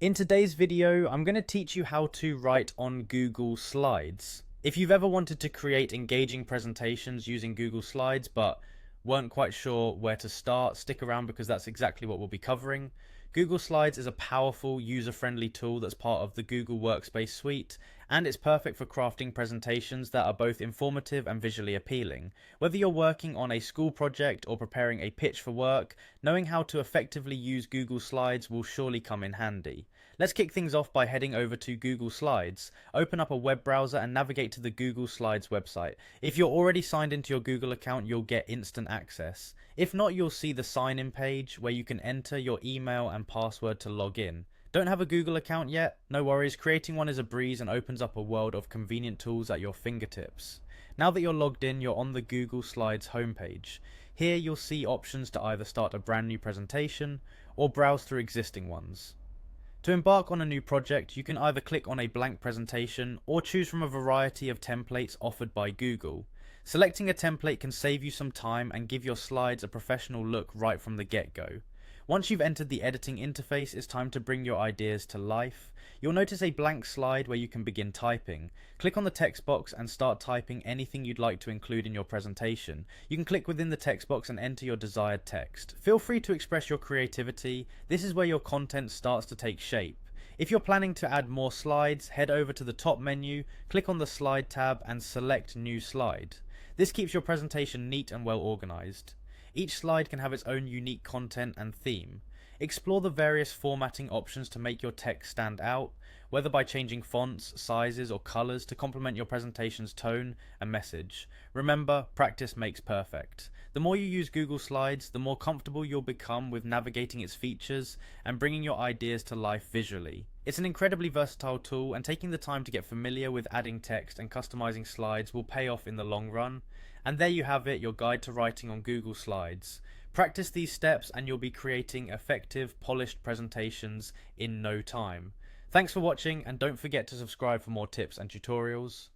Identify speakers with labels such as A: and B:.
A: In today's video, I'm going to teach you how to write on Google Slides. If you've ever wanted to create engaging presentations using Google Slides but weren't quite sure where to start, stick around because that's exactly what we'll be covering. Google Slides is a powerful, user-friendly tool that's part of the Google Workspace suite, and it's perfect for crafting presentations that are both informative and visually appealing. Whether you're working on a school project or preparing a pitch for work, knowing how to effectively use Google Slides will surely come in handy. Let's kick things off by heading over to Google Slides. Open up a web browser and navigate to the Google Slides website. If you're already signed into your Google account, you'll get instant access. If not, you'll see the sign-in page where you can enter your email and password to log in. Don't have a Google account yet? No worries, creating one is a breeze and opens up a world of convenient tools at your fingertips. Now that you're logged in, you're on the Google Slides homepage. Here you'll see options to either start a brand new presentation or browse through existing ones. To embark on a new project, you can either click on a blank presentation or choose from a variety of templates offered by Google. Selecting a template can save you some time and give your slides a professional look right from the get-go. Once you've entered the editing interface, it's time to bring your ideas to life. You'll notice a blank slide where you can begin typing. Click on the text box and start typing anything you'd like to include in your presentation. You can click within the text box and enter your desired text. Feel free to express your creativity. This is where your content starts to take shape. If you're planning to add more slides, head over to the top menu, click on the slide tab and select new slide. This keeps your presentation neat and well organized. Each slide can have its own unique content and theme. Explore the various formatting options to make your text stand out, whether by changing fonts, sizes, or colors to complement your presentation's tone and message. Remember, practice makes perfect. The more you use Google Slides, the more comfortable you'll become with navigating its features and bringing your ideas to life visually. It's an incredibly versatile tool, and taking the time to get familiar with adding text and customizing slides will pay off in the long run. And there you have it, your guide to writing on Google Slides. Practice these steps and you'll be creating effective, polished presentations in no time. Thanks for watching, and don't forget to subscribe for more tips and tutorials.